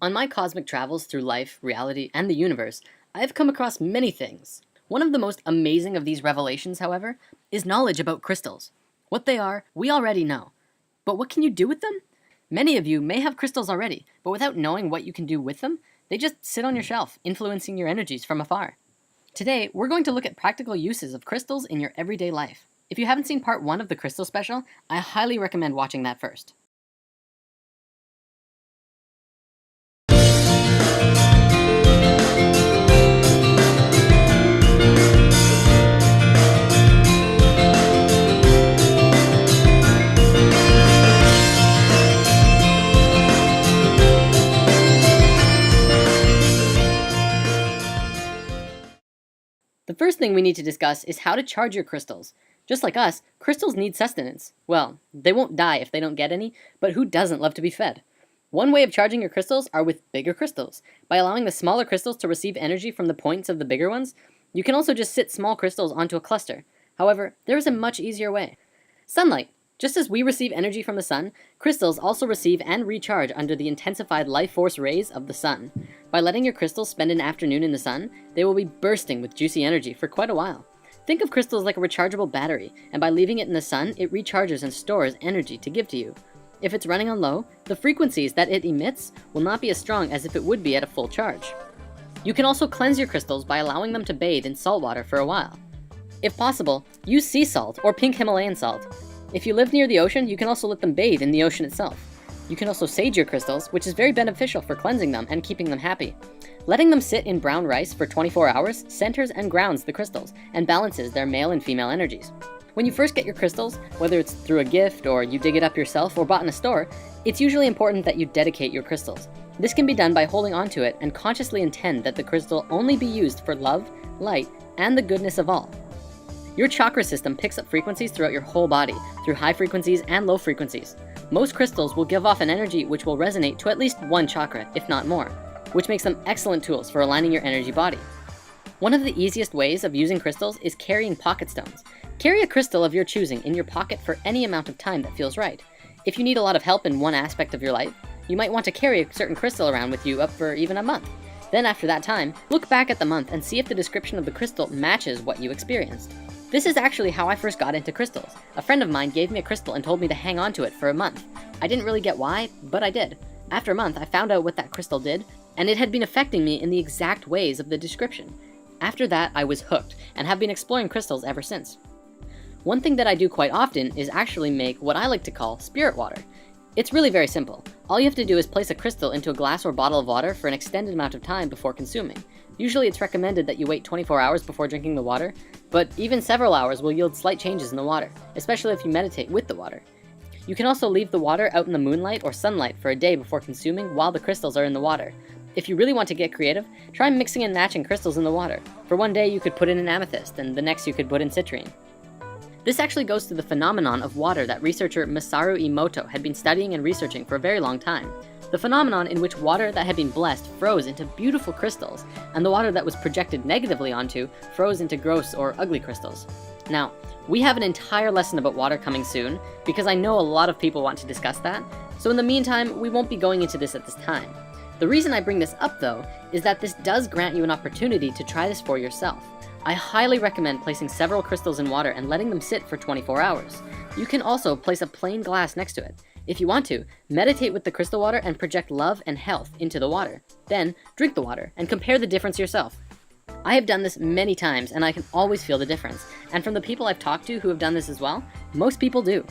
On my cosmic travels through life, reality, and the universe, I have come across many things. One of the most amazing of these revelations, however, is knowledge about crystals. What they are, we already know. But what can you do with them? Many of you may have crystals already, but without knowing what you can do with them, they just sit on your shelf, influencing your energies from afar. Today, we're going to look at practical uses of crystals in your everyday life. If you haven't seen part 1 of the crystal special, I highly recommend watching that first. The first thing we need to discuss is how to charge your crystals. Just like us, crystals need sustenance. Well, they won't die if they don't get any, but who doesn't love to be fed? One way of charging your crystals are with bigger crystals. By allowing the smaller crystals to receive energy from the points of the bigger ones, you can also just sit small crystals onto a cluster. However, there is a much easier way. Sunlight. Just as we receive energy from the sun, crystals also receive and recharge under the intensified life force rays of the sun. By letting your crystals spend an afternoon in the sun, they will be bursting with juicy energy for quite a while. Think of crystals like a rechargeable battery, and by leaving it in the sun, it recharges and stores energy to give to you. If it's running on low, the frequencies that it emits will not be as strong as if it would be at a full charge. You can also cleanse your crystals by allowing them to bathe in salt water for a while. If possible, use sea salt or pink Himalayan salt. If you live near the ocean, you can also let them bathe in the ocean itself. You can also sage your crystals, which is very beneficial for cleansing them and keeping them happy. Letting them sit in brown rice for 24 hours centers and grounds the crystals and balances their male and female energies. When you first get your crystals, whether it's through a gift or you dig it up yourself or bought in a store, it's usually important that you dedicate your crystals. This can be done by holding onto it and consciously intend that the crystal only be used for love, light, and the goodness of all. Your chakra system picks up frequencies throughout your whole body, through high frequencies and low frequencies. Most crystals will give off an energy which will resonate to at least one chakra, if not more, which makes them excellent tools for aligning your energy body. One of the easiest ways of using crystals is carrying pocket stones. Carry a crystal of your choosing in your pocket for any amount of time that feels right. If you need a lot of help in one aspect of your life, you might want to carry a certain crystal around with you up for even a month. Then after that time, look back at the month and see if the description of the crystal matches what you experienced. This is actually how I first got into crystals. A friend of mine gave me a crystal and told me to hang on to it for a month. I didn't really get why, but I did. After a month, I found out what that crystal did, and it had been affecting me in the exact ways of the description. After that, I was hooked, and have been exploring crystals ever since. One thing that I do quite often is actually make what I like to call spirit water. It's really very simple. All you have to do is place a crystal into a glass or bottle of water for an extended amount of time before consuming. Usually it's recommended that you wait 24 hours before drinking the water, but even several hours will yield slight changes in the water, especially if you meditate with the water. You can also leave the water out in the moonlight or sunlight for a day before consuming while the crystals are in the water. If you really want to get creative, try mixing and matching crystals in the water. For one day you could put in an amethyst, and the next you could put in citrine. This actually goes to the phenomenon of water that researcher Masaru Emoto had been studying and researching for a very long time. The phenomenon in which water that had been blessed froze into beautiful crystals, and the water that was projected negatively onto froze into gross or ugly crystals. Now, we have an entire lesson about water coming soon, because I know a lot of people want to discuss that, so in the meantime, we won't be going into this at this time. The reason I bring this up though, is that this does grant you an opportunity to try this for yourself. I highly recommend placing several crystals in water and letting them sit for 24 hours. You can also place a plain glass next to it. If you want to, meditate with the crystal water and project love and health into the water. Then, drink the water and compare the difference yourself. I have done this many times and I can always feel the difference. And from the people I've talked to who have done this as well, most people do.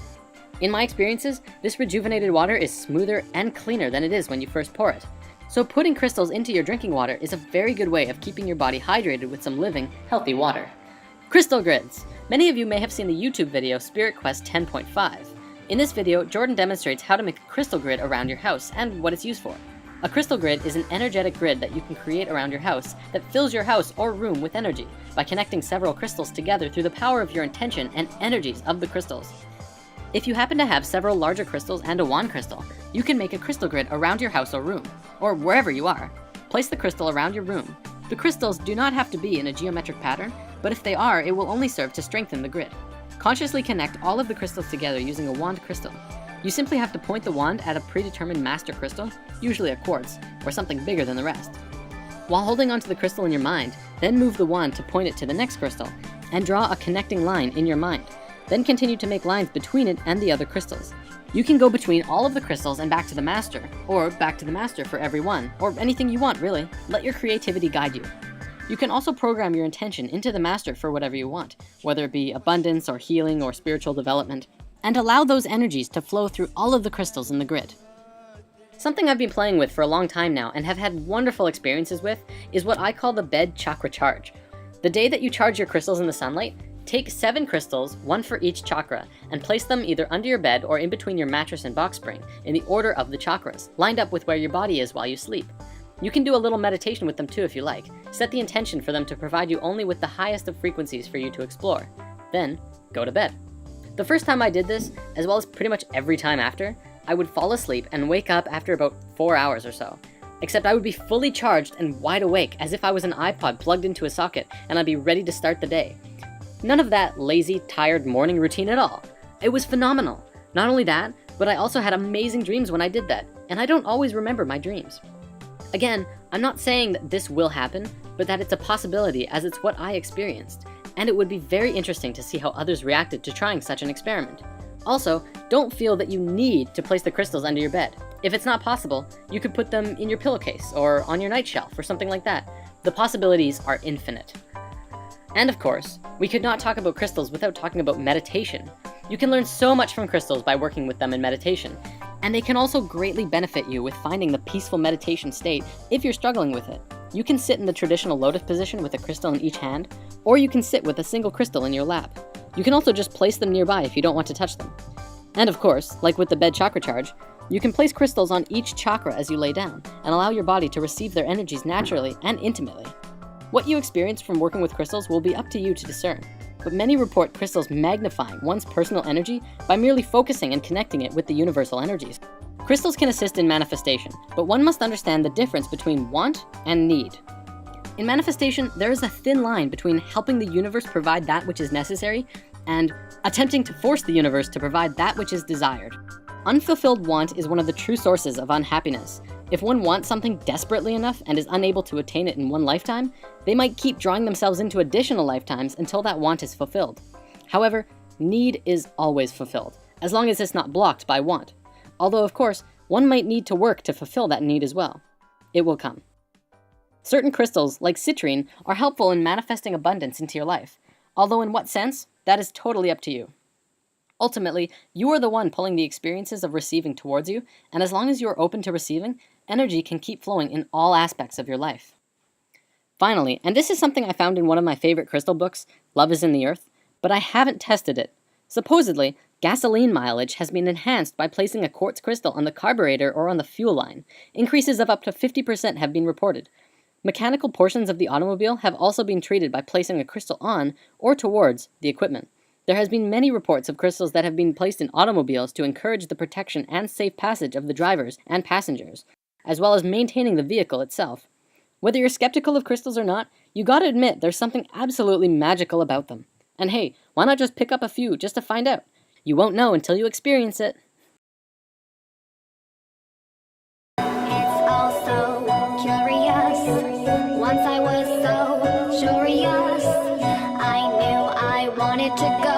In my experiences, this rejuvenated water is smoother and cleaner than it is when you first pour it. So putting crystals into your drinking water is a very good way of keeping your body hydrated with some living, healthy water. Crystal grids. Many of you may have seen the YouTube video Spirit Quest 10.5. In this video, Jordan demonstrates how to make a crystal grid around your house and what it's used for. A crystal grid is an energetic grid that you can create around your house that fills your house or room with energy by connecting several crystals together through the power of your intention and energies of the crystals. If you happen to have several larger crystals and a wand crystal, you can make a crystal grid around your house or room, or wherever you are. Place the crystal around your room. The crystals do not have to be in a geometric pattern, but if they are, it will only serve to strengthen the grid. Consciously connect all of the crystals together using a wand crystal. You simply have to point the wand at a predetermined master crystal, usually a quartz, or something bigger than the rest. While holding onto the crystal in your mind, then move the wand to point it to the next crystal, and draw a connecting line in your mind. Then continue to make lines between it and the other crystals. You can go between all of the crystals and back to the master, or back to the master for every one, or anything you want really. Let your creativity guide you. You can also program your intention into the master for whatever you want, whether it be abundance or healing or spiritual development, and allow those energies to flow through all of the crystals in the grid. Something I've been playing with for a long time now and have had wonderful experiences with is what I call the bed chakra charge. The day that you charge your crystals in the sunlight, take 7 crystals, 1 for each chakra, and place them either under your bed or in between your mattress and box spring in the order of the chakras, lined up with where your body is while you sleep. You can do a little meditation with them too if you like. Set the intention for them to provide you only with the highest of frequencies for you to explore. Then, go to bed. The first time I did this, as well as pretty much every time after, I would fall asleep and wake up after about 4 hours or so. Except I would be fully charged and wide awake, as if I was an iPod plugged into a socket, and I'd be ready to start the day. None of that lazy, tired morning routine at all. It was phenomenal. Not only that, but I also had amazing dreams when I did that, and I don't always remember my dreams. Again, I'm not saying that this will happen, but that it's a possibility, as it's what I experienced, and it would be very interesting to see how others reacted to trying such an experiment. Also, don't feel that you need to place the crystals under your bed. If it's not possible, you could put them in your pillowcase or on your night shelf or something like that. The possibilities are infinite. And of course, we could not talk about crystals without talking about meditation. You can learn so much from crystals by working with them in meditation, and they can also greatly benefit you with finding the peaceful meditation state if you're struggling with it. You can sit in the traditional lotus position with a crystal in each hand, or you can sit with a single crystal in your lap. You can also just place them nearby if you don't want to touch them. And of course, like with the bed chakra charge, you can place crystals on each chakra as you lay down, and allow your body to receive their energies naturally and intimately. What you experience from working with crystals will be up to you to discern, but many report crystals magnifying one's personal energy by merely focusing and connecting it with the universal energies. Crystals can assist in manifestation, but one must understand the difference between want and need. In manifestation, there is a thin line between helping the universe provide that which is necessary and attempting to force the universe to provide that which is desired. Unfulfilled want is one of the true sources of unhappiness. If one wants something desperately enough and is unable to attain it in one lifetime, they might keep drawing themselves into additional lifetimes until that want is fulfilled. However, need is always fulfilled, as long as it's not blocked by want. Although, of course, one might need to work to fulfill that need as well. It will come. Certain crystals, like citrine, are helpful in manifesting abundance into your life. Although in what sense, that is totally up to you. Ultimately, you are the one pulling the experiences of receiving towards you, and as long as you are open to receiving, energy can keep flowing in all aspects of your life. Finally, and this is something I found in one of my favorite crystal books, Love is in the Earth, but I haven't tested it. Supposedly, gasoline mileage has been enhanced by placing a quartz crystal on the carburetor or on the fuel line. Increases of up to 50% have been reported. Mechanical portions of the automobile have also been treated by placing a crystal on or towards the equipment. There has been many reports of crystals that have been placed in automobiles to encourage the protection and safe passage of the drivers and passengers, as well as maintaining the vehicle itself. Whether you're skeptical of crystals or not, you gotta admit there's something absolutely magical about them. And hey, why not just pick up a few just to find out? You won't know until you experience it. It's all so curious. Once I was so curious, I knew I wanted to go.